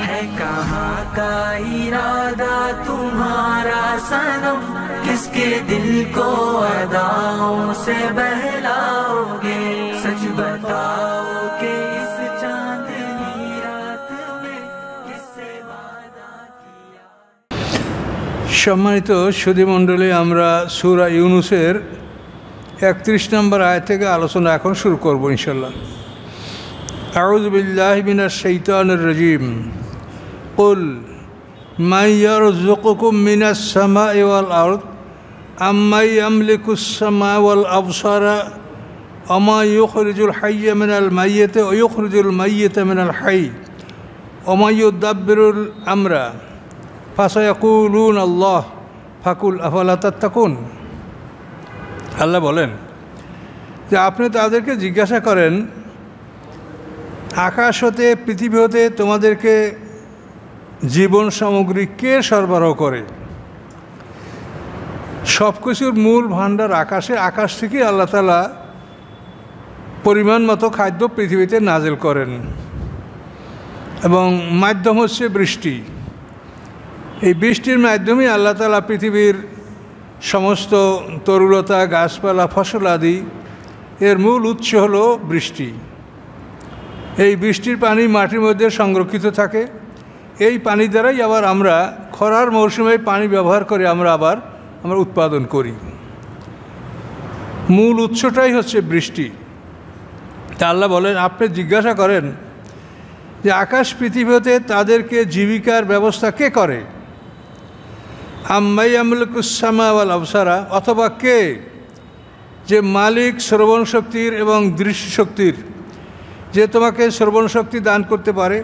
है कहाँ का इरादा तुम्हारा सनम, किसके दिल को अदाओं से बहलाओगे, सच बताओ कि इस चांदनी रात में किससे वादा किया। সম্মানিত সুধীমণ্ডলী, আমরা সূরা ইউনূসের 31 নম্বর আয়াত থেকে আলোচনা এখন শুরু করব ইনশাআল্লাহ। আউযু বিল্লাহি মিনাশ শাইতানির রাজীম। কুল মান ইয়ারযুকুকুম মিনাস সামাই ওয়াল আরদ আম্মান ইয়ামলিকুস সামা'a ওয়াল আবসারা ওয়া মা ইউখরিজুল হাইয়্যা মিনাল মাইয়্যিতি ওয়া ইউখরিজুল মাইয়্যিতা মিনাল হাইয়্যি ওয়া মা ইউদাব্বিরুল আমরা ফাসায়াকুলুনা আল্লাহ ফাকুল আফালা তাত্তাকুন। আল্লাহ বলেন যে আপনি তাদেরকে জিজ্ঞাসা করেন, আকাশ হতে পৃথিবী হতে তোমাদেরকে জীবন সামগ্রী কে সরবরাহ করে? সব কিছুর মূল ভাণ্ডার আকাশে, আকাশ থেকে আল্লাহ তাআলা পরিমাণ মতো খাদ্য পৃথিবীতে নাজিল করেন এবং মাধ্যম হচ্ছে বৃষ্টি। এই বৃষ্টির মাধ্যমে আল্লাহ তাআলা পৃথিবীর সমস্ত তরুলতা, গাছপালা, ফসল আদি এর মূল উৎস হলো বৃষ্টি। এই বৃষ্টির পানি মাটির মধ্যে সংরক্ষিত থাকে। এই পানি দ্বারাই আবার আমরা খরার মৌসুমে পানি ব্যবহার করে আমরা উৎপাদন করি। মূল উৎসটাই হচ্ছে বৃষ্টি। তা আল্লাহ বলেন আপনি জিজ্ঞাসা করেন যে আকাশ পৃথিবীতে তাদেরকে জীবিকার ব্যবস্থা কে করে? আম্মান ইয়ামলিকুস সামা'a ওয়াল আবসারা, অথবা কে যে মালিক শ্রবণ শক্তির এবং দৃষ্টিশক্তির, যে তোমাকে শ্রবণ শক্তি দান করতে পারে,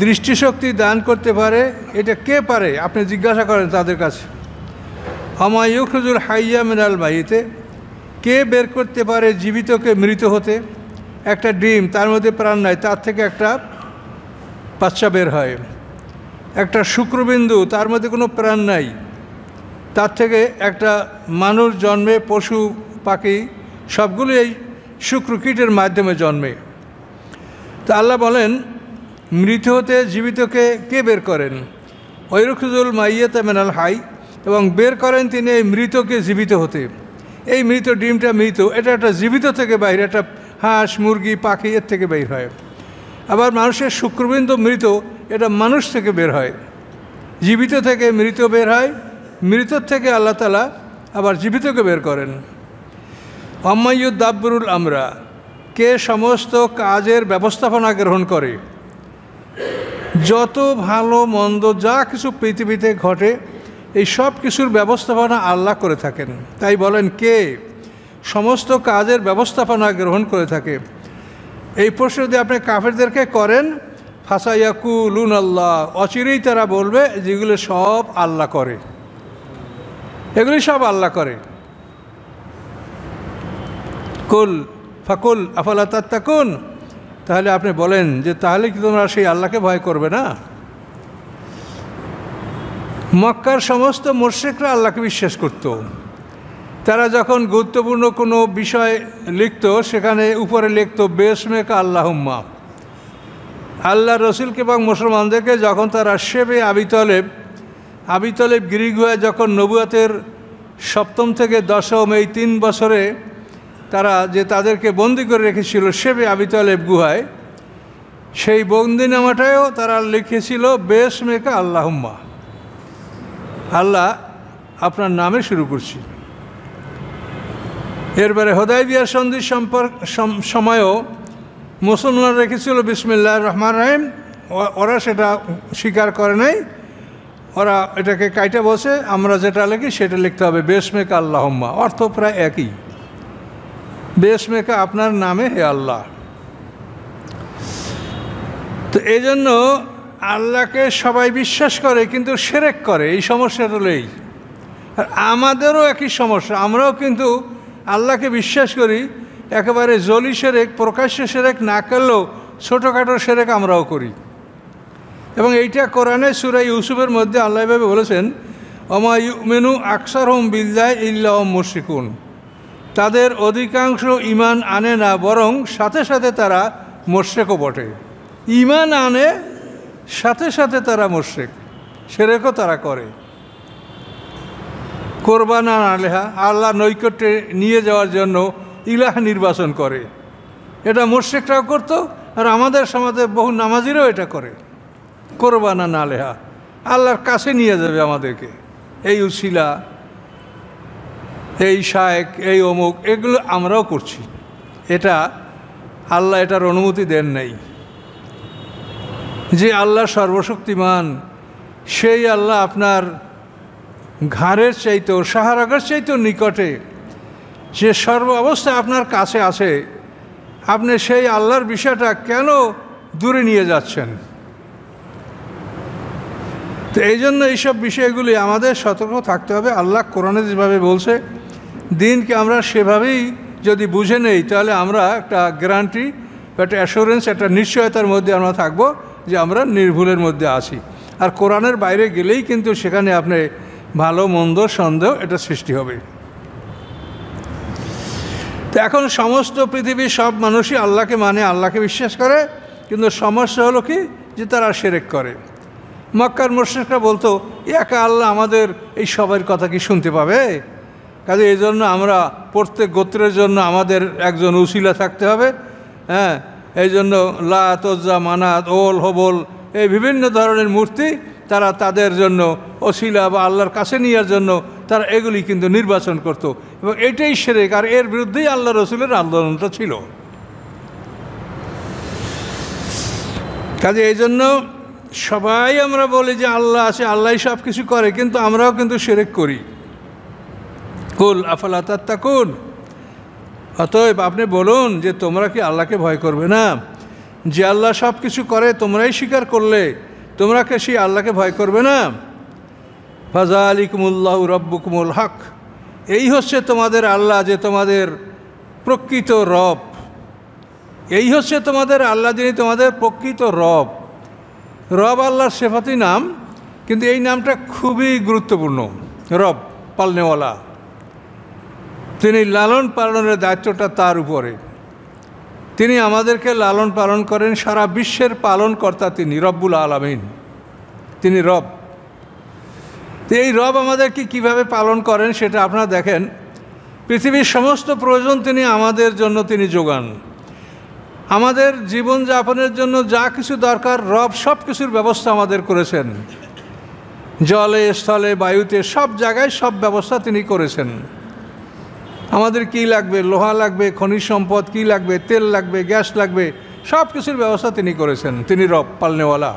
দৃষ্টিশক্তি দান করতে পারে, এটা কে পারে? আপনি জিজ্ঞাসা করেন তাদের কাছে। ওয়া মা ইউখরিজুল হাইয়্যা মিনাল মাইয়্যিতি, কে বের করতে পারে জীবিতকে মৃত হতে? একটা ডিম, তার মধ্যে প্রাণ নাই, তার থেকে একটা বাচ্চা বের হয়। একটা শুক্রবিন্দু, তার মধ্যে কোনো প্রাণ নাই, তার থেকে একটা মানুষ জন্মে, পশু পাখি সবগুলো এই শুক্রকীটের মাধ্যমে জন্মে। তা আল্লাহ বলেন মৃত হতে জীবিতকে কে বের করেন? ওয়াইরুখুজুল মাইয়্যিতা মিনাল হাই, এবং বের করেন তিনি এই মৃতকে জীবিত হতে। এই মৃত ডিমটা মৃত, এটা একটা জীবিত থেকে বাইরে, একটা হাঁস, মুরগি, পাখি এর থেকে বের হয়। আবার মানুষের শুক্রবিন্দু মৃত, এটা মানুষ থেকে বের হয়। জীবিত থেকে মৃত বের হয়, মৃতর থেকে আল্লাহ তাআলা আবার জীবিতকে বের করেন। আম্মান ইউদাব্বিরুল আমরা, কে সমস্ত কাজের ব্যবস্থাপনা গ্রহণ করে? যত ভালো মন্দ যা কিছু পৃথিবীতে ঘটে এই সব কিছুর ব্যবস্থাপনা আল্লাহ করে থাকেন। তাই বলেন কে সমস্ত কাজের ব্যবস্থাপনা গ্রহণ করে থাকে? এই প্রশ্ন যদি আপনি কাফেরদেরকে করেন, ফাসায়াকুলুনা আল্লাহ, অচিরেই তারা বলবে যেগুলো সব আল্লাহ করে, এগুলি সব আল্লাহ করে। কুল ফাকুল আফালা তাত্তাকুন, তাহলে আপনি বলেন যে তাহলে কি তোমরা সেই আল্লাহকে ভয় করবে না? মক্কার সমস্ত মুশরিকরা আল্লাহকে বিশ্বাস করত। তারা যখন গুরুত্বপূর্ণ কোনো বিষয় লিখত, সেখানে উপরে লিখত বিসমিকা আল্লাহুম্মা। আল্লাহ রসুলকে এবং মুসলমানদেরকে যখন তারা শেবে আবি তলেব গিরিগুহায় যখন নবুয়তের 7ম থেকে 10ম এই 3 বছরে তারা যে তাদেরকে বন্দি করে রেখেছিল শেবে আবি তলেব গুহায়, সেই বন্দিনামাটায়ও তারা লিখেছিল বিসমিকা আল্লাহুম্মা, আল্লাহ আপনার নামে শুরু করছি। এরপরে হুদায়বিয়ার সন্ধির সময়ও মুসলমানরা রেখেছিল বিসমিল্লাহির রহমানির রহিম, ওরা সেটা স্বীকার করে নাই। ওরা এটাকে কাইটা বসে আমরা যেটা লিখি সেটা লিখতে হবে বিসমিকা আল্লাহুম্মা, অর্থ প্রায় একই। বিসমিকা আপনার নামে হে আল্লাহ। তো এই জন্য আল্লাহকে সবাই বিশ্বাস করে কিন্তু শিরক করে, এই সমস্যাটা হলেই। আর আমাদেরও একই সমস্যা, আমরাও কিন্তু আল্লাহকে বিশ্বাস করি, একেবারে জলি শিরক, প্রকাশ্য শিরক না করলেও ছোটোখাটো শিরক আমরাও করি। এবং এইটা কোরআনে সূরা ইউসুফের মধ্যে আল্লাহ এভাবে বলেছেন, ওমা ইউমিনু আকসারহুম বিল্লাহি ইল্লা হুম মুশরিকুন, তাদের অধিকাংশ ঈমান আনে না, বরং সাথে সাথে তারা মুশরিকও বটে। ঈমান আনে, সাথে সাথে তারা মুশরিক, শিরকও তারা করে। কোরবানা আলেহা, আল্লাহ নৈকট্যে নিয়ে যাওয়ার জন্য ইলাহ নির্বাচন করে, এটা মুশরিকরাও করতো, আর আমাদের সমাজে বহু নামাজিরাও এটা করে। কোরবানা আলেহা, আল্লাহর কাছে নিয়ে যাবে আমাদেরকে, এই উসিলা, এই শায়েক, এই অমুক, এগুলো আমরাও করছি। এটা আল্লাহ এটার অনুমতি দেন নাই। যে আল্লাহ সর্বশক্তিমান, সেই আল্লাহ আপনার ঘাড়ের চাইতেও, শাহরাগের চাইতেও নিকটে, যে সর্ব অবস্থা আপনার কাছে আছে, আপনি সেই আল্লাহর বিষয়টা কেন দূরে নিয়ে যাচ্ছেন? তো এই জন্য এইসব বিষয়গুলি আমাদের সতর্ক থাকতে হবে। আল্লাহ কোরআনে যেভাবে বলছে, দিনকে আমরা সেভাবেই যদি বুঝে নেই, তাহলে আমরা একটা গ্যারান্টি, একটা অ্যাসুরেন্স, একটা নিশ্চয়তার মধ্যে আমরা থাকবো যে আমরা নির্ভুলের মধ্যে আছি। আর কোরআনের বাইরে গেলেই কিন্তু সেখানে আপনি ভালো মন্দ সন্দেহ এটা সৃষ্টি হবে। তো এখন সমস্ত পৃথিবীর সব মানুষই আল্লাহকে মানে, আল্লাহকে বিশ্বাস করে, কিন্তু সমস্যা হলো কি, যে তারা শিরক করে। মক্কার মুশরিকরা বলতো, একা আল্লাহ আমাদের এই সবার কথা কি শুনতে পাবে? কাজে এই জন্য আমরা প্রত্যেক গোত্রের জন্য আমাদের একজন উসিলা থাকতে হবে। হ্যাঁ, এই জন্য লাত, উজ্জা, মানাত, ওল, হবল, এই বিভিন্ন ধরনের মূর্তি তারা তাদের জন্য ওসিলা বা আল্লাহর কাছে নেওয়ার জন্য তারা এগুলি কিন্তু নির্বাচন করত, এবং এটাই শিরক। আর এর বিরুদ্ধেই আল্লাহ রসুলের আন্দোলনটা ছিল। কাজে এই জন্য সবাই আমরা বলি যে আল্লাহ আছে, আল্লাহ সব কিছু করে, কিন্তু আমরাও কিন্তু শিরক করি। কুল আফালা তাত্তাকুন, অতএব আপনি বলুন যে তোমরা কি আল্লাহকে ভয় করবে না? যে আল্লাহ সব কিছু করে তোমরাই স্বীকার করলে, তোমরা কি সেই আল্লাহকে ভয় করবে না? ফাযালিকুমুল্লাহু রাব্বুকুমুল হক, এই হচ্ছে তোমাদের আল্লাহ, যে তোমাদের প্রকৃত রব। এই হচ্ছে তোমাদের আল্লাহ, যিনি তোমাদের প্রকৃত রব। রব আল্লাহর সিফাতি নাম, কিন্তু এই নামটা খুবই গুরুত্বপূর্ণ। রব পালনেওয়ালা, তিনি লালন পালনের দায়িত্বটা তার উপরে। তিনি আমাদেরকে লালন পালন করেন, সারা বিশ্বের পালনকর্তা তিনি, রব্বুল আলামিন, তিনি রব। তো এই রব আমাদেরকে কীভাবে পালন করেন সেটা আপনারা দেখেন। পৃথিবীর সমস্ত প্রয়োজন তিনি আমাদের জন্য তিনি যোগান। আমাদের জীবনযাপনের জন্য যা কিছু দরকার, রব সব কিছুর ব্যবস্থা আমাদের করেছেন। জলে, স্থলে, বায়ুতে, সব জায়গায় সব ব্যবস্থা তিনি করেছেন। আমাদের কি লাগবে, লোহা লাগবে, খনিজ সম্পদ কি লাগবে, তেল লাগবে, গ্যাস লাগবে, সব কিছুর ব্যবস্থা তিনি করেছেন। তিনি রব পালনেওয়ালা।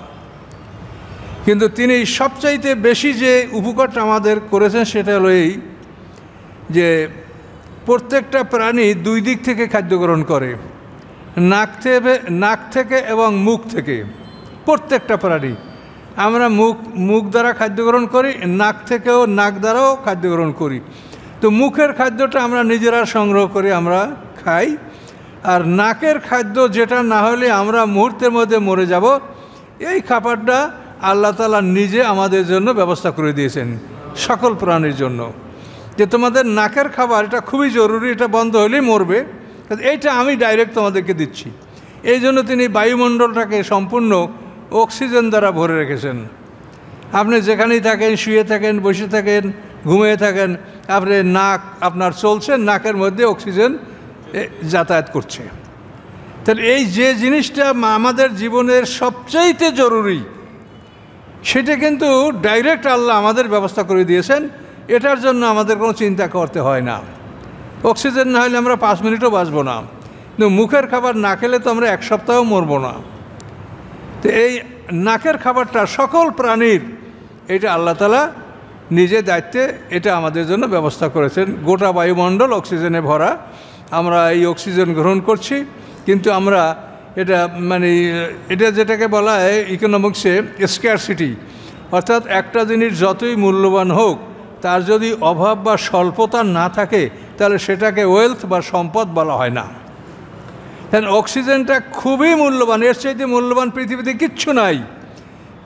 কিন্তু তিনি সবচাইতে বেশি যে উপকারটা আমাদের করেছেন সেটা হলো এই যে প্রত্যেকটা প্রাণী দুই দিক থেকে খাদ্য গ্রহণ করে, নাক থেকে এবং মুখ থেকে। প্রত্যেকটা প্রাণী, আমরা মুখ দ্বারা খাদ্য গ্রহণ করি, নাক থেকেও, নাক দ্বারাও খাদ্য গ্রহণ করি। তো মুখের খাদ্যটা আমরা নিজেরা সংগ্রহ করে আমরা খাই, আর নাকের খাদ্য যেটা না হলে আমরা মুহূর্তের মধ্যে মরে যাব, এই খাবারটা আল্লাহ তাআলা নিজে আমাদের জন্য ব্যবস্থা করে দিয়েছেন সকল প্রাণীর জন্য, যে তোমাদের নাকের খাবার এটা খুবই জরুরি, এটা বন্ধ হলেই মরবে, এইটা আমি ডাইরেক্ট তোমাদেরকে দিচ্ছি। এই জন্য তিনি বায়ুমণ্ডলটাকে সম্পূর্ণ অক্সিজেন দ্বারা ভরে রেখেছেন। আপনি যেখানেই থাকেন, শুয়ে থাকেন, বসে থাকেন, ঘুমিয়ে থাকেন, আপনি নাক আপনার চলছে, নাকের মধ্যে অক্সিজেন যাতায়াত করছে। তাহলে এই যে জিনিসটা আমাদের জীবনের সবচাইতে জরুরি, সেটা কিন্তু ডাইরেক্ট আল্লাহ আমাদের ব্যবস্থা করে দিয়েছেন। এটার জন্য আমাদের কোনো চিন্তা করতে হয় না। অক্সিজেন না হলে আমরা 5 মিনিটও বাঁচব না, কিন্তু মুখের খাবার না খেলে তো আমরা 1 সপ্তাহও মরব না। তো এই নাকের খাবারটা সকল প্রাণীর, এটা আল্লাহ তাআলা নিজে দায়িত্বে এটা আমাদের জন্য ব্যবস্থা করেছেন। গোটা বায়ুমণ্ডল অক্সিজেনে ভরা, আমরা এই অক্সিজেন গ্রহণ করছি, কিন্তু আমরা এটা এটা যেটাকে বলা হয় ইকোনমিক্সে স্ক্যারসিটি, অর্থাৎ একটা জিনিস যতই মূল্যবান হোক, তার যদি অভাব বা স্বল্পতা না থাকে তাহলে সেটাকে ওয়েলথ বা সম্পদ বলা হয় না। কারণ অক্সিজেনটা খুবই মূল্যবান, এর চাইতে মূল্যবান পৃথিবীতে কিচ্ছু নাই,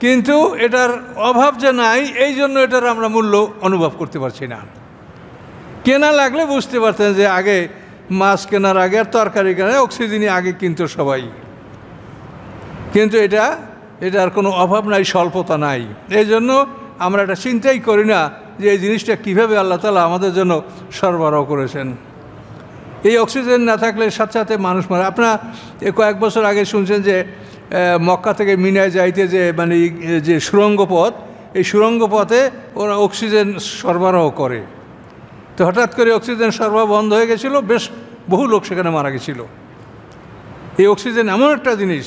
কিন্তু এটার অভাব যে নাই, এই জন্য এটার আমরা মূল্য অনুভব করতে পারছি না। কেনা লাগলে বুঝতে পারতেন যে আগে মাছ কেনার আগে আর তরকারি কেনার অক্সিজেনই আগে কিনতো সবাই, কিন্তু এটা এটার কোনো অভাব নাই, স্বল্পতা নাই। এই জন্য আমরা এটা চিন্তাই করি না যে এই জিনিসটা কীভাবে আল্লাহ তাআলা আমাদের জন্য সরবরাহ করেছেন। এই অক্সিজেন না থাকলে সাথে সাথে মানুষ মারে। আপনারা কয়েক বছর আগে শুনছেন যে মক্কা থেকে মিনায় যাইতে যে মানে যে সুড়ঙ্গ পথ, এই সুড়ঙ্গ পথে ওরা অক্সিজেন সরবরাহ করে। তো হঠাৎ করে অক্সিজেন সরবরাহ বন্ধ হয়ে গেছিল, বেশ বহু লোক সেখানে মারা গেছিল। এই অক্সিজেন এমন একটা জিনিস,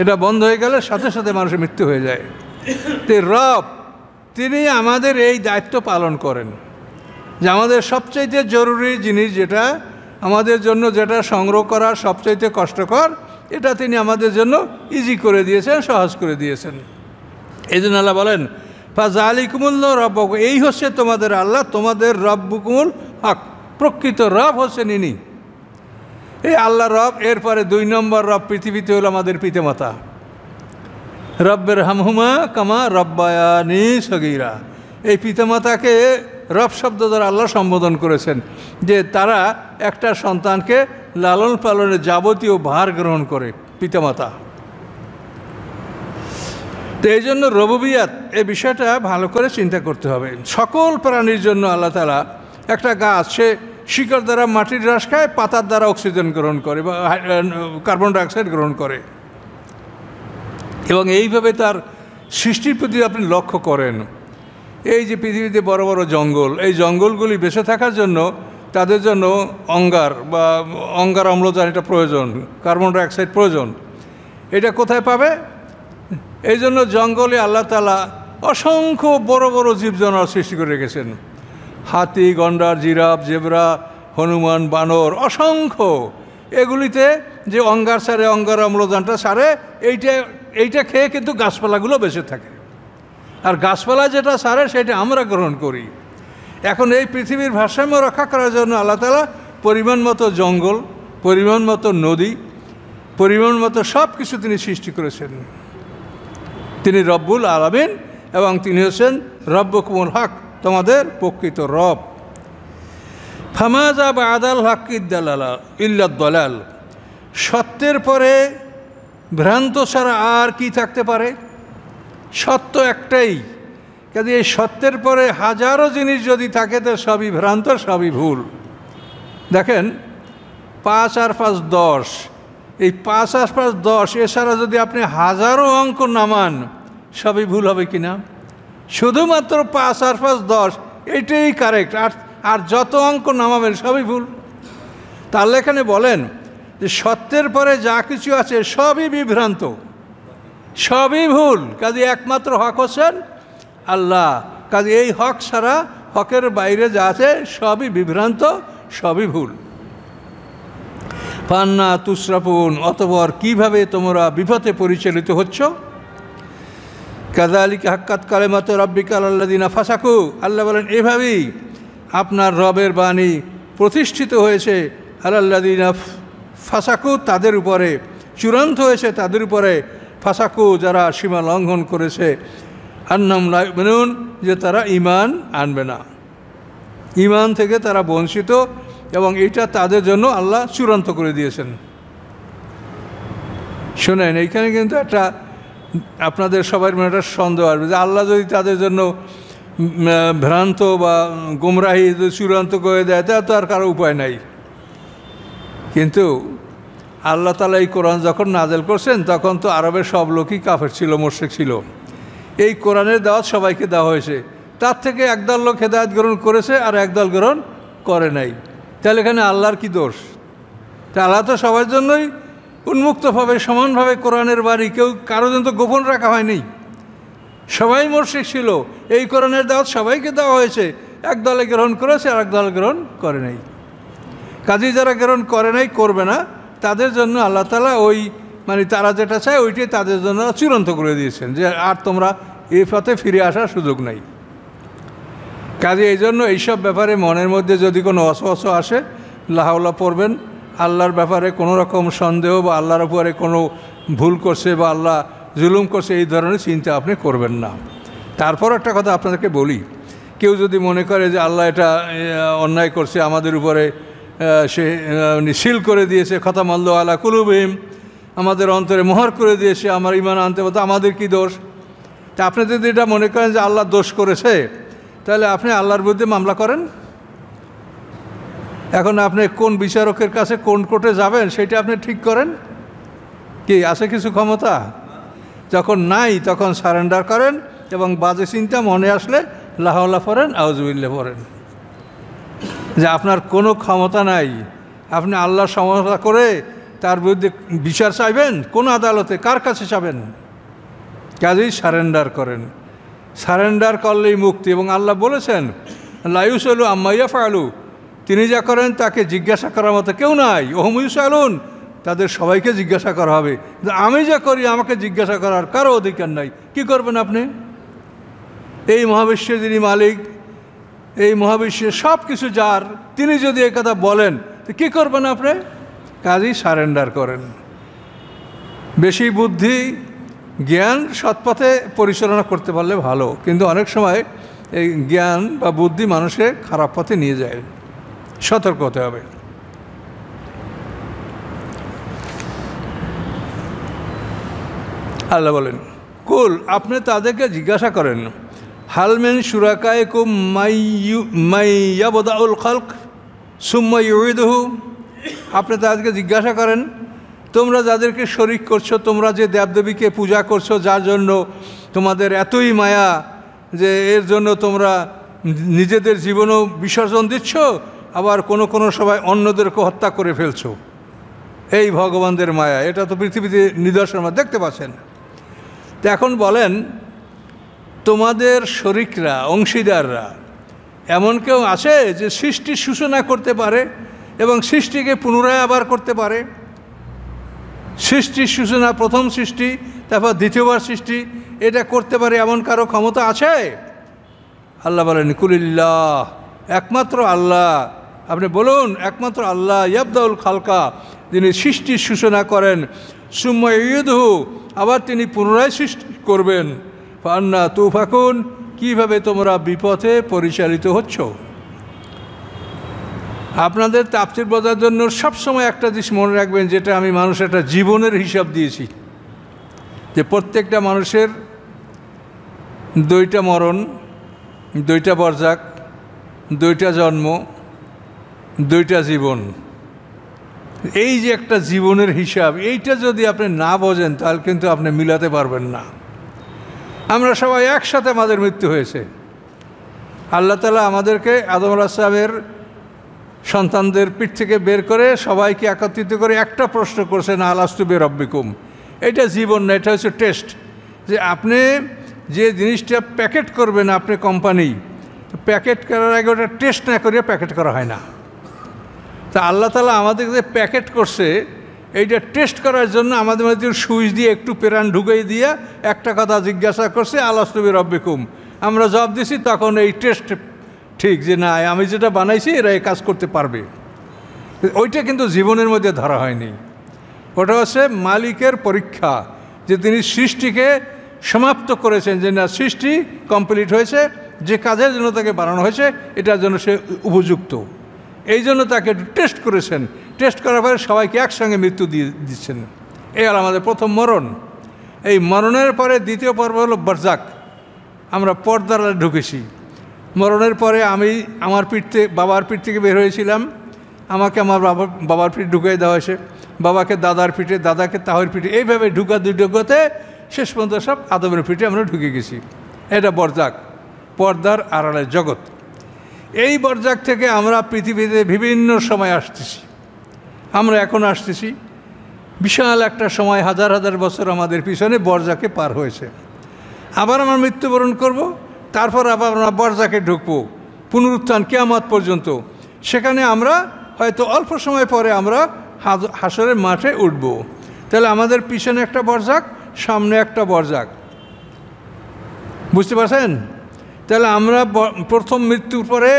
এটা বন্ধ হয়ে গেলে সাথে সাথে মানুষের মৃত্যু হয়ে যায়। তো রব তিনি আমাদের এই দায়িত্ব পালন করেন যে আমাদের সবচাইতে জরুরি জিনিস যেটা আমাদের জন্য, যেটা সংগ্রহ করা সবচাইতে কষ্টকর, এটা তিনি আমাদের জন্য ইজি করে দিয়েছেন, সহজ করে দিয়েছেন। এই জন্য আল্লাহ বলেন ফাযালিকুমুল্লাহ রব্বুকুম, এই হচ্ছে তোমাদের আল্লাহ, তোমাদের রব্বুকুমুল হক, প্রকৃত রব হচ্ছেন ইনি। এই আল্লাহ রব। এরপরে 2 নম্বর রব পৃথিবীতে হলো আমাদের পিতামাতা। রব্বের হামহুমা কামা রব্বায়ানি সগীরা, এই পিতামাতাকে রব শব্দ দ্বারা আল্লাহ সম্বোধন করেছেন যে তারা একটা সন্তানকে লালন পালনের যাবতীয় ভার গ্রহণ করে, পিতামাতা। তো এই জন্য রুবুবিয়াত এই বিষয়টা ভালো করে চিন্তা করতে হবে। সকল প্রাণীর জন্য আল্লাহ তাআলা, একটা গাছ সে শিকড় দ্বারা মাটির রস খায়, পাতার দ্বারা অক্সিজেন গ্রহণ করে বা কার্বন ডাইঅক্সাইড গ্রহণ করে, এবং এইভাবে তার সৃষ্টির প্রতি আপনি লক্ষ্য করেন। এই যে পৃথিবীতে বড় বড় জঙ্গল, এই জঙ্গলগুলি বেঁচে থাকার জন্য তাদের জন্য অঙ্গার বা অঙ্গার অম্লজান এটা প্রয়োজন, কার্বন ডাইঅক্সাইড প্রয়োজন। এটা কোথায় পাবে? এই জন্য জঙ্গলে আল্লাহ তাআলা অসংখ্য বড় বড় জীবজন্তু সৃষ্টি করে রেখেছেন। হাতি, গন্ডার, জিরাফ, জেব্রা, হনুমান, বানর, অসংখ্য। এগুলিতে যে অঙ্গার সারে, অঙ্গার অম্লজানটা সারে, এইটা খেয়ে কিন্তু গাছপালাগুলো বেঁচে থাকে। আর গাছপালা যেটা সারে সেটা আমরা গ্রহণ করি। এখন এই পৃথিবীর ভারসাম্য রক্ষা করার জন্য আল্লাহ তাআলা পরিমাণ মতো জঙ্গল, পরিমাণ মতো নদী, পরিমাণ মতো সব কিছু তিনি সৃষ্টি করেছেন। তিনি রব্বুল আলামিন এবং তিনি হচ্ছেন রব্বুকুমুল হক, তোমাদের প্রকৃত রব। ফামাযা বা'দাল হাক্কি ইল্লা দালাল, সত্যের পরে ভ্রান্ত ছাড়া আর কি থাকতে পারে? সত্য একটাই। কাজে এই সত্যের পরে হাজারো জিনিস যদি থাকে তো সবই ভ্রান্ত, সবই ভুল। দেখেন 5 আর 5 10, এই 5 আর 5 10 এছাড়া যদি আপনি হাজারো অঙ্ক নামান সবই ভুল হবে কি না? শুধুমাত্র 5 আর 5 10 এইটাই কারেক্ট, আর যত অঙ্ক নামাবেন সবই ভুল। তাহলে এখানে বলেন যে সত্যের পরে যা কিছু আছে সবই বিভ্রান্ত, সবই ভুল। কাজে একমাত্র হক হচ্ছেন আল্লাহ। কাজে এই হক ছাড়া, হকের বাইরে যা আছে সবই বিভ্রান্ত, সবই ভুল। ফান্না তুসরাফুন, অতঃপর কিভাবে তোমরা বিপথে পরিচালিত হচ্ছ? কাযালিকা হাক্কাত কালিমাতু রাব্বিকা আলাল্লাযিনা ফাসাকু, আল্লাহ বলেন এভাবেই আপনার রবের বাণী প্রতিষ্ঠিত হয়েছে আলাল্লাযিনা ফাসাকু, তাদের উপরে চূড়ান্ত হয়েছে, তাদের উপরে ফাসাকু যারা সীমা লঙ্ঘন করেছে, আন্নাহুম লা ইউমিনুন, যে তারা ঈমান আনবে না, ঈমান থেকে তারা বঞ্চিত, এবং এটা তাদের জন্য আল্লাহ চূড়ান্ত করে দিয়েছেন। শোনেন, এইখানে কিন্তু একটা আপনাদের সবার মনে একটা সন্দেহ আসবে যে আল্লাহ যদি তাদের জন্য ভ্রান্ত বা গুমরাহি চূড়ান্ত করে দেয় তা তো আর কারো উপায় নাই। কিন্তু আল্লাহ তাআলা এই কোরআন যখন নাজেল করছেন তখন তো আরবের সব লোকই কাফের ছিল, মুশরিক ছিল। এই কোরআনের দাওয়াত সবাইকে দেওয়া হয়েছে, তার থেকে একদল লোক হেদায়েত গ্রহণ করেছে আর একদল গ্রহণ করে নাই। তাহলে এখানে আল্লাহর কি দোষ? তা আল্লাহ তো সবার জন্যই উন্মুক্তভাবে সমানভাবে কোরআনের বাণী, কেউ কারো জন্য তো গোপন রাখা হয়নি। সবাই মুশরিক ছিল, এই কোরআনের দাওয়াত সবাইকে দেওয়া হয়েছে, এক দলে গ্রহণ করেছে আর এক দল গ্রহণ করে নাই। কাজেই যারা গ্রহণ করে নাই, করবে না, তাদের জন্য আল্লাহ তাআলা ওই মানে তারা যেটা চায় ওইটাই তাদের জন্য চূড়ান্ত করে দিয়েছেন যে আর তোমরা এই পথে ফিরে আসার সুযোগ নাই। কাজে এই জন্য এইসব ব্যাপারে মনের মধ্যে যদি কোনো অসহস আসে, লাহাওলা পড়বেন। আল্লাহর ব্যাপারে কোনো রকম সন্দেহ বা আল্লাহর উপরে কোনো ভুল করছে বা আল্লাহ জুলুম করছে এই ধরনের চিন্তা আপনি করবেন না। তারপর একটা কথা আপনাদেরকে বলি, কেউ যদি মনে করে যে আল্লাহ এটা অন্যায় করছে আমাদের উপরে, সে সিল করে দিয়েছে, খতামাল্লাহু আলা কুলুবিহিম, আমাদের অন্তরে মোহর করে দিয়েছে, আমার ঈমান আনতে পারতো, আমাদের কি দোষ? তা আপনি যদি এটা মনে করেন যে আল্লাহ দোষ করেছে, তাহলে আপনি আল্লাহর বিরুদ্ধে মামলা করেন। এখন আপনি কোন বিচারকের কাছে কোন কোর্টে যাবেন সেটা আপনি ঠিক করেন। কি আছে কিছু ক্ষমতা? যখন নাই তখন সারেন্ডার করেন এবং বাজে চিন্তা মনে আসলে লা হাওলা পড়েন, আউযুবিল্লাহ পড়েন, যে আপনার কোনো ক্ষমতা নাই। আপনি আল্লাহর সমস্যা করে তার বিরুদ্ধে বিচার চাইবেন কোন আদালতে, কার কাছে চাবেন? কাজেই সারেন্ডার করেন। সারেন্ডার করলেই মুক্তি। এবং আল্লাহ বলেছেন লা ইউসালু আম্মা ইয়াফআলু, তিনি যা করেন তাকে জিজ্ঞাসা করার মতো কেউ নাই। ওহুম ইউসালুন, তাদের সবাইকে জিজ্ঞাসা করা হবে। আমি যা করি আমাকে জিজ্ঞাসা করার কারো অধিকার নাই। কি করবেন আপনি? এই মহাবিশ্বের যিনি মালিক, এই মহাবিশ্বের সব কিছু যার, তিনি যদি এই কথা বলেন তো কী করবেন আপনি? কাজেই সারেন্ডার করেন। বেশি বুদ্ধি জ্ঞান সৎপথে পরিচালনা করতে পারলে ভালো, কিন্তু অনেক সময় এই জ্ঞান বা বুদ্ধি মানুষকে খারাপ পথে নিয়ে যায়। সতর্ক হতে হবে। আল্লাহ বলেন কুল, আপনি তাদেরকে জিজ্ঞাসা করেন হালমেন শুরাকায়কুম মাইয়াবদাউল খালক সুম্মা ইউইদুহু, আপনি তাদেরকে জিজ্ঞাসা করেন তোমরা যাদেরকে শরিক করছো, তোমরা যে দেবদেবীকে পূজা করছো, যার জন্য তোমাদের এতই মায়া যে এর জন্য তোমরা নিজেদের জীবনও বিসর্জন দিচ্ছ, আবার কোনো কোনো সময় অন্যদেরকে হত্যা করে ফেলছো। এই ভগবানদের মায়া, এটা তো পৃথিবীতে নিদর্শন দেখতে পাচ্ছেন। তো এখন বলেন তোমাদের শরিকরা, অংশীদাররা এমন কেউ আছে যে সৃষ্টির সূচনা করতে পারে এবং সৃষ্টিকে পুনরায় আবার করতে পারে? সৃষ্টির সূচনা, প্রথম সৃষ্টি, তারপর দ্বিতীয়বার সৃষ্টি, এটা করতে পারে এমন কারো ক্ষমতা আছে? আল্লাহ বলেন কুলিল্লাহ, একমাত্র আল্লাহ। আপনি বলুন একমাত্র আল্লাহ ইয়াবদাউল খালকা, যিনি সৃষ্টির সূচনা করেন, সুম্মা ইউইদুহু, আবার তিনি পুনরায় সৃষ্টি করবেন। ফান্না তুফাকুন, কীভাবে তোমরা বিপথে পরিচালিত হচ্ছ? আপনাদের তাফসীর বোঝার জন্য সবসময় একটা জিনিস মনে রাখবেন, যেটা আমি মানুষের একটা জীবনের হিসাব দিয়েছি, যে প্রত্যেকটা মানুষের দুইটা মরণ, দুইটা বরজাক, দুইটা জন্ম, দুইটা জীবন। এই যে একটা জীবনের হিসাব, এইটা যদি আপনি না বোঝেন তাহলে কিন্তু আপনি মিলাতে পারবেন না। আমরা সবাই একসাথে আমাদের মৃত্যু হয়েছে। আল্লাহ তাআলা আমাদেরকে আদম আলাইহিস সালামের সন্তানদের পিঠ থেকে বের করে সবাইকে একত্রিত করে একটা প্রশ্ন করছেন, আলাস্তু বিরব্বিকুম। এটা জীবন না, এটা হচ্ছে টেস্ট। যে আপনি যে জিনিসটা প্যাকেট করবেন, আপনি কোম্পানি প্যাকেট করার আগে ওটা টেস্ট না করিয়ে প্যাকেট করা হয় না। তা আল্লাহ তাআলা আমাদের যে প্যাকেট করছে, এইটা টেস্ট করার জন্য আমাদের মধ্যে সুইচ দিয়ে একটু প্রেরণ ঢুকিয়ে দিয়ে একটা কথা জিজ্ঞাসা করছে, আলাস্তু বিরব্বিকুম। আমরা জবাব দিছি, তখন এই টেস্ট ঠিক যে না, আমি যেটা বানাইছি এরা এই কাজ করতে পারবে। ওইটা কিন্তু জীবনের মধ্যে ধরা হয়নি। ওটা হচ্ছে মালিকের পরীক্ষা, যে তিনি সৃষ্টিকে সমাপ্ত করেছেন, যে না সৃষ্টি কমপ্লিট হয়েছে, যে কাজের জন্য তাকে বানানো হয়েছে এটার জন্য সে উপযুক্ত, এই জন্য তাকে টেস্ট করেছেন। টেস্ট করার পরে সবাইকে একসঙ্গে মৃত্যু দিয়ে দিচ্ছেন। এই হল আমাদের প্রথম মরণ। এই মরণের পরে দ্বিতীয় পর্ব হলো বরজাক, আমরা পর্দার ঢুকেছি। মরণের পরে আমি আমার বাবার পিঠ থেকে বের হয়েছিলাম, আমাকে আমার বাবার পিঠ ঢুকিয়ে দেওয়া হয়েছে, বাবাকে দাদার পিঠে, দাদাকে তাহের পিঠে, এইভাবে ঢুকাতে শেষ পর্যন্ত সব আদমের পিঠে আমরা ঢুকে গেছি। এটা বরজাক, পর্দার আড়ালের জগৎ। এই বরজাক থেকে আমরা পৃথিবীতে বিভিন্ন সময় আসতেছি, আমরা এখন আসতেছি। বিশাল একটা সময়, হাজার হাজার বছর আমাদের পিছনে বরজাকে পার হয়েছে। আবার আমরা মৃত্যুবরণ করব, তারপর আবার আমরা বরজাকে ঢুকবো, পুনরুত্থান কিয়ামত পর্যন্ত। সেখানে আমরা হয়তো অল্প সময় পরে আমরা হাসরের মাঠে উঠব। তাহলে আমাদের পিছনে একটা বরজাক, সামনে একটা বরজাক, বুঝতে পারছেন? তাহলে আমরা প্রথম মৃত্যুর পরে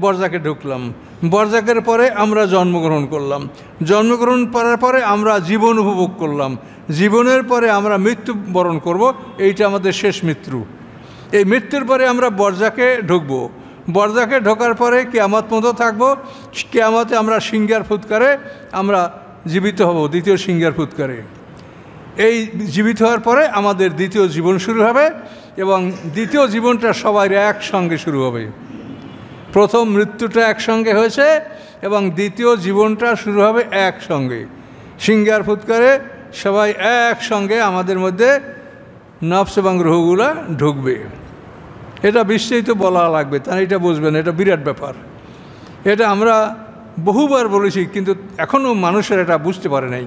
বরজাকে ঢুকলাম, বরজাকের পরে আমরা জন্মগ্রহণ করলাম, জন্মগ্রহণ করার পরে আমরা জীবন উপভোগ করলাম, জীবনের পরে আমরা মৃত্যুবরণ করব। এইটা আমাদের শেষ মৃত্যু। এই মৃত্যুর পরে আমরা বরজাকে ঢুকবো, বরজাকে ঢোকার পরে কিয়ামত পর্যন্ত থাকবো। কিয়ামতে আমরা সিংহার ফুৎকারে আমরা জীবিত হব, দ্বিতীয় সিংহার ফুৎকারে। এই জীবিত হওয়ার পরে আমাদের দ্বিতীয় জীবন শুরু হবে, এবং দ্বিতীয় জীবনটা সবাই একসঙ্গে শুরু হবে। প্রথম মৃত্যুটা একসঙ্গে হয়েছে এবং দ্বিতীয় জীবনটা শুরু হবে একসঙ্গে। সিঙ্গার ফুৎকারে সবাই একসঙ্গে আমাদের মধ্যে নফস এবং রুহগুলা ঢুকবে। এটা বিস্তারিত বলা লাগবে, তারা এটা বুঝবেন, এটা বিরাট ব্যাপার। এটা আমরা বহুবার বলেছি, কিন্তু এখনও মানুষের এটা বুঝতে পারে নাই।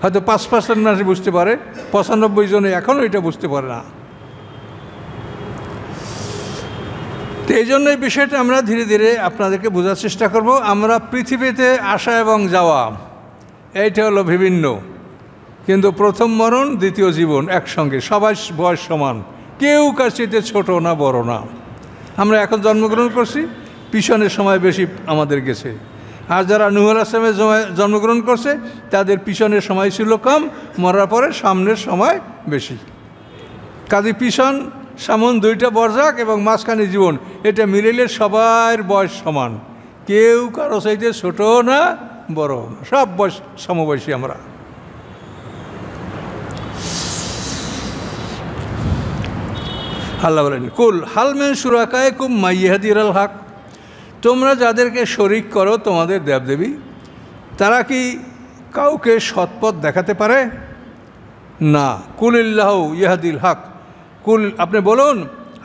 হয়তো 5% মানুষ বুঝতে পারে, 95 জনে এখনও এটা বুঝতে পারে না। তো এই জন্য এই বিষয়টা আমরা ধীরে ধীরে আপনাদেরকে বোঝার চেষ্টা করব। আমরা পৃথিবীতে আসা এবং যাওয়া এইটা হলো বিভিন্ন, কিন্তু প্রথম মরণ দ্বিতীয় জীবন একসঙ্গে, সবাই বয়স সমান, কেউ কার চেয়ে ছোট না বড় না। আমরা এখন জন্মগ্রহণ করছি, পিছনের সময় বেশি আমাদের গেছে। আর যারা নূহ আলাইহিস সালামের জন্মগ্রহণ করছে তাদের পিছনের সময় ছিল কম, মরার পরে সামনের সময় বেশি। কাজে পিছন সামন দুইটা বর্জাক এবং মাঝখানে জীবন, এটা মিলাইলে সবার বয়স সমান, কেউ কারো চাইতে ছোট না বড় না, সব বয়স সমবয়সী আমরা। আল্লাহ বলেন, কুল হাল মিন শুরাকাইকুম মান ইয়াহদিল হক, তোমরা যাদেরকে শরিক করো তোমাদের দেবদেবী, তারা কি কাউকে সৎপথ দেখাতে পারে না? কুলিল্লাহু ইয়াহদিল হক, কুল আপনি বলুন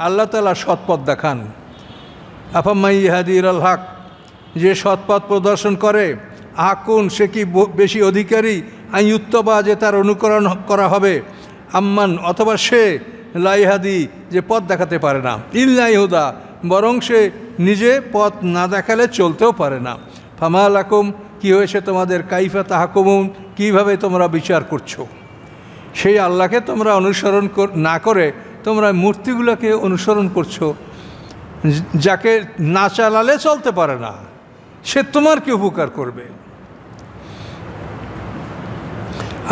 আল্লাহ তাআলা সৎপথ দেখান। আফাম্মান ইয়াহদিল হক, যে সৎপথ প্রদর্শন করে, আকুন সে কি বেশি অধিকারী, আইয়ুত্তবা যে তার অনুকরণ করা হবে, আম্মান অথবা সে লাইহাদি যে পথ দেখাতে পারে না, ইল্লাই হুদা বরং সে নিজে পথ না দেখালে চলতেও পারে না। ফামা লাকুম কি হয়েছে তোমাদের, কাইফা তাহকুমুন কীভাবে তোমরা বিচার করছো? সেই আল্লাহকে তোমরা অনুসরণ না করে তোমরা মূর্তিগুলোকে অনুসরণ করছো, যাকে না চালালে চলতে পারে না, সে তোমার কি উপকার করবে?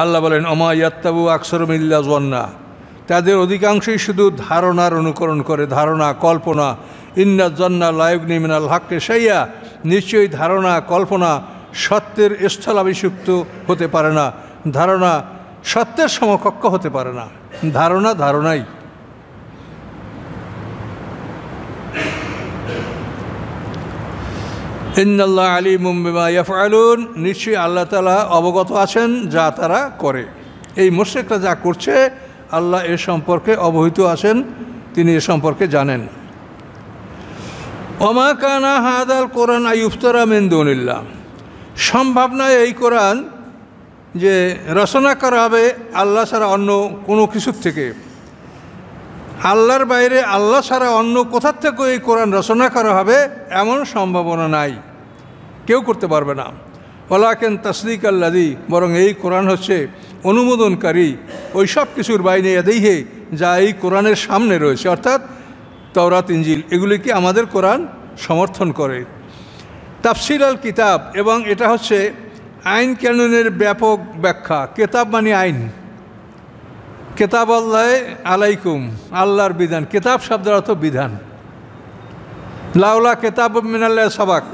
আল্লাহ বলেন, অমা ইয়াত্তাবু আকসারুহুম ইল্লা যন্না, তাদের অধিকাংশই শুধু ধারণার অনুকরণ করে, ধারণা কল্পনা। ইন্না যন্না লা ইউগনি মিনাল হাক্কি শাইয়া, নিশ্চয়ই ধারণা কল্পনা সত্যের স্থলাভিষিক্ত হতে পারে না, ধারণা সত্যের সমকক্ষ হতে পারে না, ধারণা ধারণাই। ইন্নাল্লাহ আলিমুম বিমা ইয়াফআলুন, নিশ্চয়ই আল্লাহ তাআলা অবগত আছেন যা তারা করে। এই মুশরিকরা যা করছে আল্লাহ এ সম্পর্কে অবহিত আছেন, তিনি এ সম্পর্কে জানেন। ওমা কানা হাদাল কোরআন আইয়ুফতারা মিন দুনিল্লাহ, সম্ভব নয় এই কোরআন যে রচনা করা হবে আল্লাহ ছাড়া অন্য কোনো কিছুর থেকে। আল্লাহর বাইরে আল্লাহ ছাড়া অন্য কোথার থেকে এই কোরআন রচনা করা হবে এমন সম্ভাবনা নাই, কেউ করতে পারবে না। ওয়ালাকিন তাসদিক আল্লাযী, বরং এই কোরআন হচ্ছে অনুমোদনকারী ওই সব কিছুর বাইনে ইয়াদাইহি, যা এই কোরআনের সামনে রয়েছে, অর্থাৎ তাওরাত ইনজিল, এগুলিকে আমাদের কোরআন সমর্থন করে। তাফসির আল কিতাব, এবং এটা হচ্ছে আইন কানুনের ব্যাপক ব্যাখ্যা। কেতাব মানে আইন, কেতাব আল্লাহ আলাইকুম, আল্লাহর বিধান। কেতাব শব্দের অর্থ বিধান। লাউলা কেতাব মিনাল্লাহ সাবাক,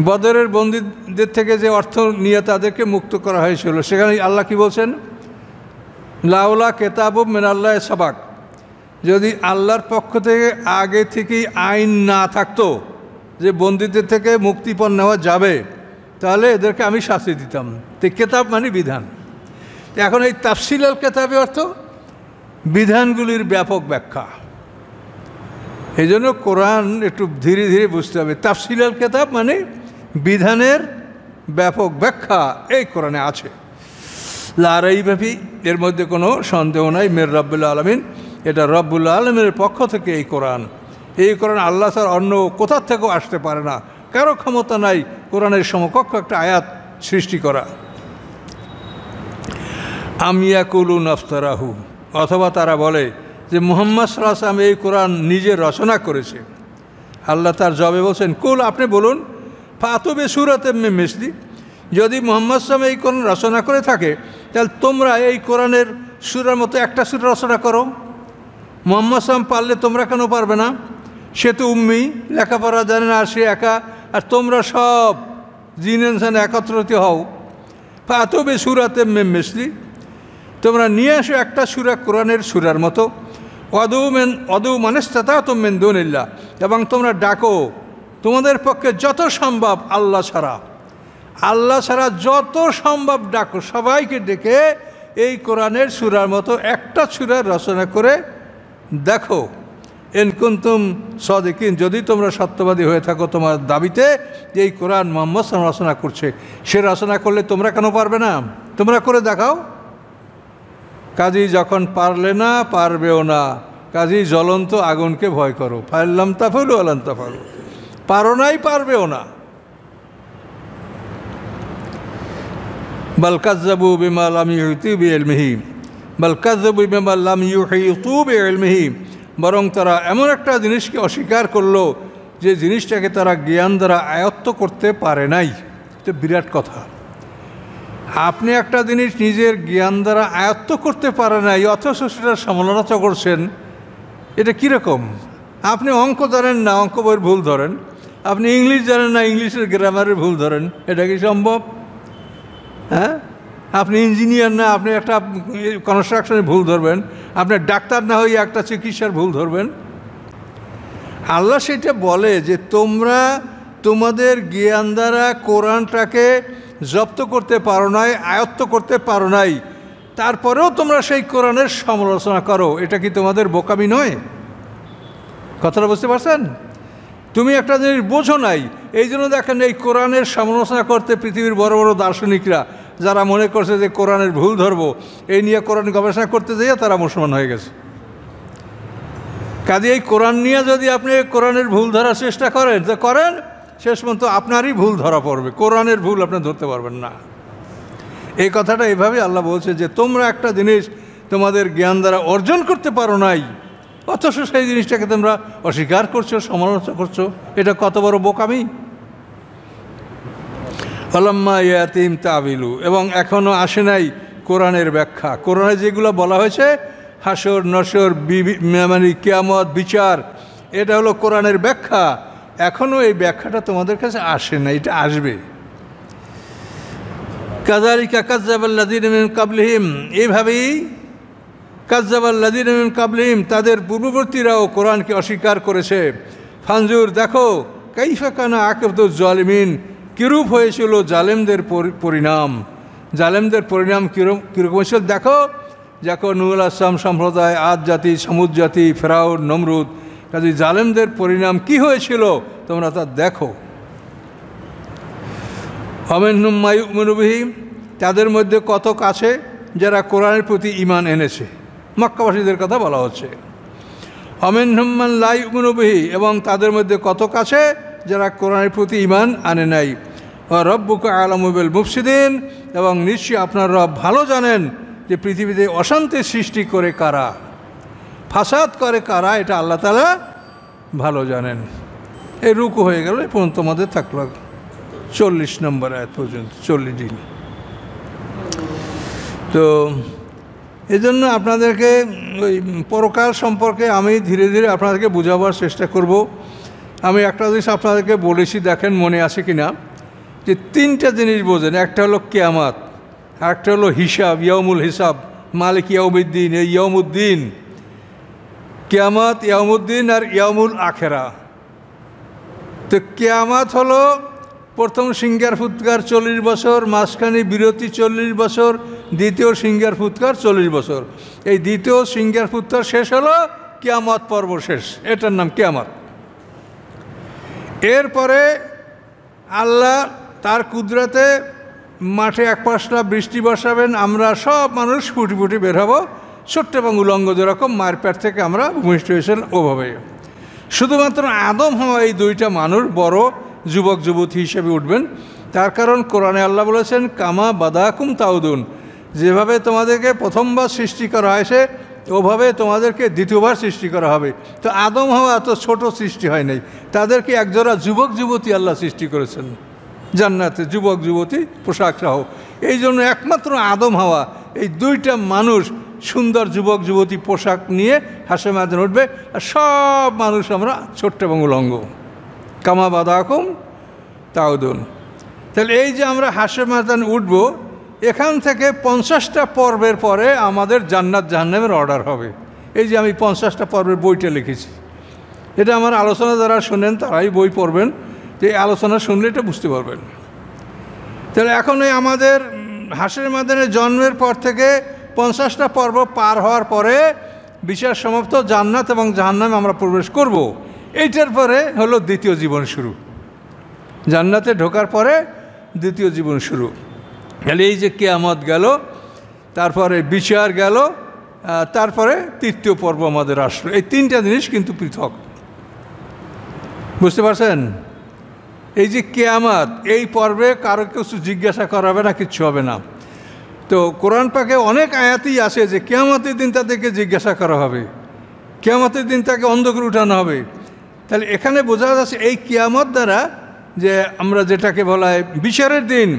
বদরের বন্দীদের থেকে যে অর্থ নিয়ে তাদেরকে মুক্ত করা হয়েছিল, সেখানে আল্লাহ কি বলছেন? লাউলা কেতাব মিনাল্লাহ সাবাক, যদি আল্লাহর পক্ষ থেকে আগে থেকেই আইন না থাকতো যে বন্দীদের থেকে মুক্তিপণ নেওয়া যাবে, তাহলে এদেরকে আমি শাস্তি দিতাম। তো কেতাব মানে বিধান। এখন এই তাফসিল আল কেতাবে অর্থ বিধানগুলির ব্যাপক ব্যাখ্যা। এই জন্য কোরআন একটু ধীরে ধীরে বুঝতে হবে। তাফসিল আল কেতাব মানে বিধানের ব্যাপক ব্যাখ্যা এই কোরআনে আছে। লা রাইবা ফি, এর মধ্যে কোনো সন্দেহ নাই। মির রব্বুল আলামিন, এটা রব্বুল আলামিনের পক্ষ থেকে এই কোরআন। এই কোরআন আল্লাহ ছাড়া অন্য কোথার থেকেও আসতে পারে না, কারো ক্ষমতা নাই কোরআনের সমকক্ষ একটা আয়াত সৃষ্টি করা। আম ইয়াকুলুন আফতারাহু, অথবা তারা বলে যে মুহাম্মদ সাল্লাল্লাহু আলাইহি ওয়াসাল্লাম এই কোরআন নিজে রচনা করেছে। আল্লাহ তার জবাবে বলছেন, কুল আপনি বলুন, ফাতু বিসূরাতিন মিন মিসলি, যদি মুহাম্মদ সাল্লাল্লাহু আলাইহি ওয়াসাল্লাম এই কোরআন রচনা করে থাকে তাহলে তোমরা এই কোরআনের সূরার মতো একটা সূরা রচনা করো। মুহাম্মদ সাল্লাল্লাহু আলাইহি ওয়াসাল্লাম পারলে তোমরা কেন পারবে না? সে তো উম্মি, লেখাপড়া জানে না, সে একা, আর তোমরা সব জিন ইনসান একত্রিত হও। ফাতবে সুরাতে মিসলি, তোমরা নিয়ে আসো একটা সূরা কোরআনের সূরার মতো, অদু মানিস্তাতাতুম মিন দুনিল্লাহ, এবং তোমরা ডাকো তোমাদের পক্ষে যত সম্ভব আল্লাহ ছাড়া যত সম্ভব ডাকো, সবাইকে ডেকে এই কোরআনের সূরার মতো একটা সূরা রচনা করে দেখো। ইন কুনতুম সাদিকিন, যদি তোমরা সত্যবাদী হয়ে থাকো তোমার দাবিতে যে এই কোরআন মুহাম্মদ সাল্লাল্লাহু আলাইহি ওয়াসাল্লাম রচনা করছে। সে রচনা করলে তোমরা কেন পারবে না? তোমরা করে দেখাও। কাজী যখন পারলে না, পারবেও না, কাজী জ্বলন্ত আগুনকে ভয় করো। ফাইল্লাম তাফালু আলান তাফালু, পারো নাই, পারবেও না। বাল কাযযাবু বিমা লাম ইউহিতু বিইলমিহি, বাল কাযযাবু বিমা লাম ইউহিতু বিইলমিহি, বরং তারা এমন একটা জিনিসকে অস্বীকার করলো যে জিনিসটাকে তারা জ্ঞান দ্বারা আয়ত্ত করতে পারে নাই। এটা বিরাট কথা। আপনি একটা জিনিস নিজের জ্ঞান দ্বারা আয়ত্ত করতে পারে নাই, অথচ সেটা সমালোচনা করছেন, এটা কীরকম? আপনি অঙ্ক জানেন না, অঙ্ক বইয়ের ভুল ধরেন। আপনি ইংলিশ জানেন না, ইংলিশের গ্রামারের ভুল ধরেন। এটা কি সম্ভব? হ্যাঁ, আপনি ইঞ্জিনিয়ার না, আপনি একটা কনস্ট্রাকশনের ভুল ধরবেন। আপনি ডাক্তার না হয়ে একটা চিকিৎসার ভুল ধরবেন। আল্লাহ সেটা বলে যে তোমরা তোমাদের জ্ঞান দ্বারা কোরআনটাকে জব্দ করতে পারো নাই, আয়ত্ত করতে পারো নাই, তারপরেও তোমরা সেই কোরআনের সমালোচনা করো। এটা কি তোমাদের বোকামি নয়? কথাটা বুঝতে পারছেন? তুমি একটা জিনিস বোঝো নাই, এই জন্য দেখেন এই কোরআনের সমালোচনা করতে পৃথিবীর বড় বড় দার্শনিকরা যারা মনে করছে যে কোরআনের ভুল ধরবো, এই নিয়ে কোরআন গবেষণা করতে যেয়ে তারা মুসলমান হয়ে গেছে। কাজে এই কোরআন নিয়ে যদি আপনি কোরআনের ভুল ধরার চেষ্টা করেন, তো করেন, শেষ পর্যন্ত আপনারই ভুল ধরা পড়বে, কোরআনের ভুল আপনি ধরতে পারবেন না। এই কথাটা এভাবে আল্লাহ বলছে যে তোমরা একটা জিনিস তোমাদের জ্ঞান দ্বারা অর্জন করতে পারো নাই, অথচ সেই জিনিসটাকে তোমরা অস্বীকার করছো, সমালোচনা করছো। এটা কত বড় বোকামি! ফালাম্মা ইয়াতিম তাবিলু, এবং এখনও আসে নাই কোরআনের ব্যাখ্যা। কোরআনে যেগুলো বলা হয়েছে, হাসর নসর, মানে কিয়ামত, বিচার, এটা হলো কোরআনের ব্যাখ্যা। এখনও এই ব্যাখ্যাটা তোমাদের কাছে আসে না, এটা আসবে। কাযালিকা কাযযাবাল্লাযীনা মিন ক্বাবলিহিম, এইভাবেই কাযযাবাল্লাযীনা মিন ক্বাবলিহিম, তাদের পূর্ববর্তীরাও কোরআনকে অস্বীকার করেছে। ফানজুর, দেখো, কাইফা কানা আকিবাতুজ জালিমিন, কিরূপ হয়েছিল জালেমদের পরিণাম। জালেমদের পরিণাম কীরকম হয়েছিল দেখো। যখন নূহ আলাইহিস সালাম সম্প্রদায়, আদ জাতি, সমুদ জাতি, ফেরাউন, নমরুদ, কাজে জালেমদের পরিণাম কি হয়েছিল তোমরা তা দেখো। ফামিনহুম মা ইউমিনু বিহি, তাদের মধ্যে কতক আছে যারা কোরআনের প্রতি ঈমান এনেছে। মক্কাবাসীদের কথা বলা হচ্ছে। ফামিনহুম মান লা ইউমিনু বিহি, এবং তাদের মধ্যে কতক আছে যারা কোরআনের প্রতি ঈমান আনে নাই। ওয়া রাব্বুকা আ'লামু বিল মুফসিদিন, এবং নিশ্চয়ই আপনার রব ভালো জানেন যে পৃথিবীতে অশান্তি সৃষ্টি করে কারা, ফাসাদ করে কারা, এটা আল্লাহ তাআলা ভালো জানেন। এই রুকু হয়ে গেল, এই পর্যন্ত আমাদের থাকলো 40 নম্বর আয়াত পর্যন্ত, 40 দিন। তো এই জন্য আপনাদেরকে ওই পরকাল সম্পর্কে আমি ধীরে ধীরে আপনাদেরকে বোঝাবার চেষ্টা করব। আমি একটা জিনিস আপনাদেরকে বলেছি, দেখেন মনে আছে কি না, যে 3টা জিনিস বোঝেন। একটা হলো কিয়ামত, একটা হলো হিসাব, ইয়াউমুল হিসাব, মালিক ইয়াউমিদ্দিন, এই ইয়াউমুদ্দিন, কিয়ামত, ইয়াউমুদ্দিন আর ইয়াউমুল আখেরা। তো কিয়ামত হলো প্রথম সিঙ্গার ফুৎকার 40 বছর, মাঝখানে বিরতি 40 বছর, দ্বিতীয় সিঙ্গার ফুৎকার 40 বছর। এই দ্বিতীয় সিঙ্গার ফুৎকার শেষ হলো, কিয়ামত পর্ব শেষ, এটার নাম কিয়ামত। এরপরে আল্লাহ তার কুদরতে মাঠে এক পাশলা বৃষ্টি বসাবেন, আমরা সব মানুষ ফুটি ফুটি বের হব, ছোট্ট এবং উলঙ্গ, যেরকম মায়ের পেট থেকে আমরা ভূমিষ্ঠ হয়েছেন ওভাবে। শুধুমাত্র আদম হওয়া এই 2টা মানুষ বড় যুবক যুবতী হিসেবে উঠবেন। তার কারণ কোরআনে আল্লাহ বলেছেন, কামা বাদাকুম তাউদুন, যেভাবে তোমাদেরকে প্রথমবার সৃষ্টি করা হয়েছে ওভাবে তোমাদেরকে দ্বিতীয়বার সৃষ্টি করা হবে। তো আদম হওয়া এত ছোট সৃষ্টি হয় নাই, তাদেরকে একজোড়া যুবক যুবতী আল্লাহ সৃষ্টি করেছেন জান্নাতে, যুবক যুবতী পোশাক সহ। এই জন্য একমাত্র আদম হওয়া এই 2টা মানুষ সুন্দর যুবক যুবতী পোশাক নিয়ে হাসে ময়দানে উঠবে, আর সব মানুষ আমরা ছোট্ট এবং উলঙ্গ। কামা বাদাকুম তাউদুন। তাহলে এই যে আমরা হাসে ময়দানে উঠবো, এখান থেকে 50টা পর্বের পরে আমাদের জান্নাত জাহান্নামের অর্ডার হবে। এই যে আমি 50টা পর্বের বইটা লিখেছি, এটা আমার আলোচনা যারা শোনেন তারাই বই পড়বেন, যে এই আলোচনা শুনলে এটা বুঝতে পারবেন। তাহলে এখন এই আমাদের হাসরের ময়দানে জন্মের পর থেকে 50টা পর্ব পার হওয়ার পরে বিচার সমাপ্ত, জান্নাত এবং জাহান্নামে আমরা প্রবেশ করব। এইটার পরে হলো দ্বিতীয় জীবন শুরু। জান্নাতে ঢোকার পরে দ্বিতীয় জীবন শুরু। তাহলে এই যে কিয়ামত গেল, তারপরে বিচার গেল, তারপরে তৃতীয় পর্ব আমাদের আসলো। এই তিনটা জিনিস কিন্তু পৃথক, বুঝতে পারছেন? এই যে কিয়ামত, এই পর্বে কারো কিছু জিজ্ঞাসা করা হবে না, কিচ্ছু হবে না। তো কোরআন পাকে অনেক আয়াতই আছে যে কিয়ামতের দিন তাদেরকে জিজ্ঞাসা করা হবে, কিয়ামতের দিন তাকে অন্ধকারে উঠানো হবে। তাহলে এখানে বোঝা যাচ্ছে এই কিয়ামত দ্বারা যে আমরা যেটাকে বলা হয় বিচারের দিন,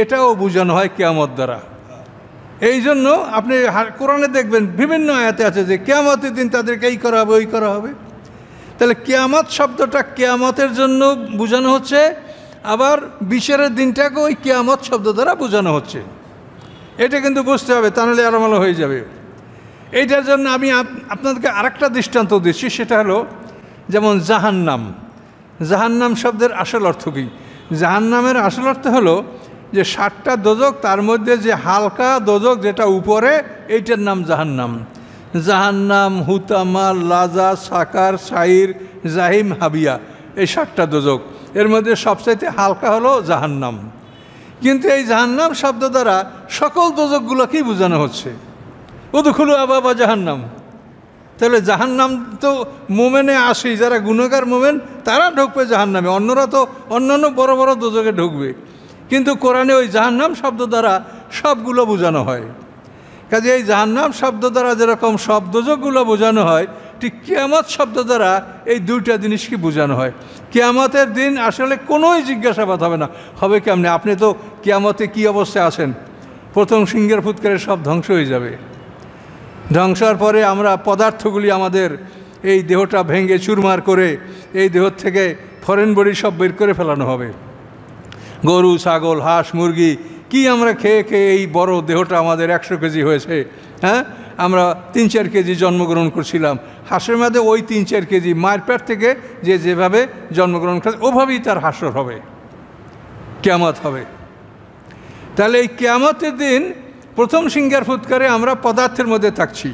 এটাও বোঝানো হয় কিয়ামত দ্বারা। এই জন্য আপনি কোরআনে দেখবেন বিভিন্ন আয়াতে আছে যে কিয়ামতের দিন তাদেরকে এই করা হবে, ওই করা হবে। তাহলে কিয়ামত শব্দটা কিয়ামতের জন্য বোঝানো হচ্ছে, আবার বিচারের দিনটাকে ওই কিয়ামত শব্দ দ্বারা বোঝানো হচ্ছে। এটা কিন্তু বুঝতে হবে, তা নাহলে আলোমালো হয়ে যাবে। এইটার জন্য আমি আপনাদেরকে আরেকটা দৃষ্টান্ত দিচ্ছি, সেটা হলো যেমন জাহান্নাম। জাহান্নাম শব্দের আসল অর্থ কী? জাহান্নামের আসল অর্থ হলো যে 7টা দোজক, তার মধ্যে যে হালকা দোজক যেটা উপরে, এইটার নাম জাহান্নাম। জাহান্নাম, হুতামা, লাজা, সাকার, সাইর, জাহিম, হাবিয়া, এই 7টা দোজক। এর মধ্যে সবচাইতে হালকা হলো জাহান্নাম। কিন্তু এই জাহান্নাম শব্দ দ্বারা সকল দোজকগুলোকেই বোঝানো হচ্ছে। উদখুলু আবাবা জাহান্নাম। তাহলে জাহান্নাম তো মোমেনে আসেই, যারা গুণাগার মোমেন তারা ঢুকবে জাহান্নামে, অন্যরা তো অন্যান্য বড় বড় দোজকে ঢুকবে। কিন্তু কোরআনে ওই জাহান্নাম শব্দ দ্বারা সবগুলো বোঝানো হয়। কাজে এই জাহান্নাম শব্দ দ্বারা যেরকম সব দোজকগুলো বোঝানো হয়, ঠিক কিয়ামত শব্দ দ্বারা এই দুইটা জিনিসকে বোঝানো হয়। কিয়ামতের দিন আসলে কোনোই জিজ্ঞাসাবাদ হবে না। হবে কেমনে? আপনি তো কিয়ামতে কী অবস্থায় আছেন? প্রথম সিংহের ফুৎকারে সব ধ্বংস হয়ে যাবে। ধ্বংস হওয়ার পরে আমরা পদার্থগুলি আমাদের এই দেহটা ভেঙে চুরমার করে এই দেহ থেকে ফরেন বডি সব বের করে ফেলানো হবে। গরু, ছাগল, হাঁস, মুরগি কি আমরা খেয়ে খেয়ে এই বড় দেহটা আমাদের 100 কেজি হয়েছে। হ্যাঁ, আমরা 3-4 কেজি জন্মগ্রহণ করছিলাম। হাঁসের মধ্যে ওই 3-4 কেজি মায়ের পেট থেকে যে যেভাবে জন্মগ্রহণ করে ওভাবেই তার হাসর হবে, কিয়ামত হবে। তাহলে এই কিয়ামতের দিন প্রথম সিংহার ফুৎকারে আমরা পদার্থের মধ্যে থাকছি,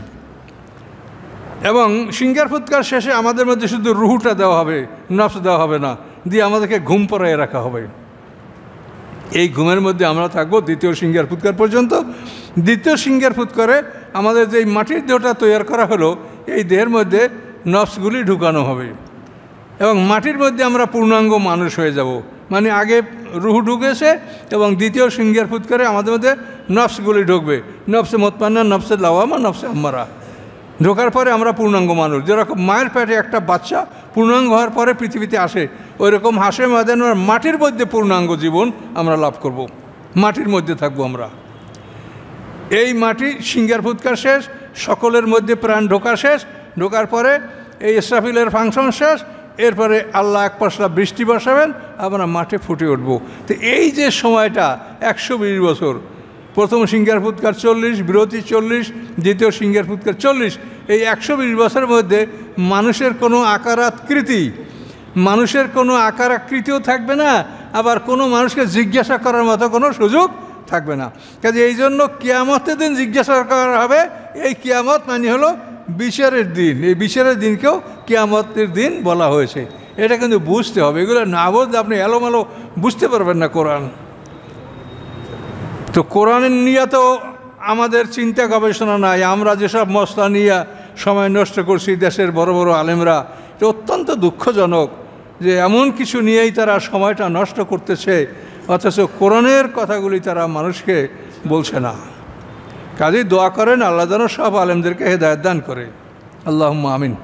এবং সিংহার ফুৎকার শেষে আমাদের মধ্যে শুধু রুহুটা দেওয়া হবে, নফস দেওয়া হবে না, দিয়ে আমাদেরকে ঘুম পড়াইয়ে রাখা হবে। এই ঘুমের মধ্যে আমরা থাকবো দ্বিতীয় সিংহার ফুৎকার পর্যন্ত। দ্বিতীয় সিংহার ফুৎকারে আমাদের যে মাটির দেহটা তৈরি করা হলো, এই দেহের মধ্যে নফসগুলি ঢুকানো হবে, এবং মাটির মধ্যে আমরা পূর্ণাঙ্গ মানুষ হয়ে যাব। মানে আগে রুহু ঢুকেছে, এবং দ্বিতীয় সিংহার ফুৎকারে আমাদের মধ্যে নফসগুলি ঢুকবে। নফসে মুতমান্না, নফসে লাওয়ামা, নফসে আম্মারা ঢোকার পরে আমরা পূর্ণাঙ্গ মানুষ। যেরকম মায়ের পেটে একটা বাচ্চা পূর্ণাঙ্গ হওয়ার পরে পৃথিবীতে আসে, ওই রকম হাসে ময়দানের মাটির মধ্যে পূর্ণাঙ্গ জীবন আমরা লাভ করব। মাটির মধ্যে থাকবো আমরা। এই মাটি সিংহার ফুৎকার শেষ, সকলের মধ্যে প্রাণ ঢোকা শেষ। ঢোকার পরে এই ইসরাফিলের ফাংশন শেষ। এরপরে আল্লাহ এক পশলা বৃষ্টি বসাবেন, আমরা মাঠে ফুটে উঠব। তো এই যে সময়টা 120 বছর, প্রথম সিংহার ফুৎকার 40, বিরতি 40, দ্বিতীয় সিংহার ফুৎকার 40, এই 120 বছরের মধ্যে মানুষের কোনো আকার আকৃতিও থাকবে না, আবার কোনো মানুষকে জিজ্ঞাসা করার মতো কোনো সুযোগ থাকবে না। কাজে এই জন্য কিয়ামতের দিন জিজ্ঞাসা করা হবে। এই কিয়ামত মানে হলো বিচারের দিন। এই বিচারের দিনকেও কিয়ামতের দিন বলা হয়েছে। এটা কিন্তু বুঝতে হবে, এগুলো না বুঝলে আপনি এলোমেলো বুঝতে পারবেন না কোরআন। তো কোরআনের নিয়ে তো আমাদের চিন্তা গবেষণা নাই। আমরা যেসব মশলা নিয়ে সময় নষ্ট করছি দেশের বড় বড় আলেমরা, এটা অত্যন্ত দুঃখজনক যে এমন কিছু নিয়েই তারা সময়টা নষ্ট করতেছে, অথচ কোরআনের কথাগুলি তারা মানুষকে বলছে না। কাজেই দোয়া করেন আল্লাহ যেন সব আলেমদেরকে হেদায়েত দান করে। আল্লাহুম্মা আমিন।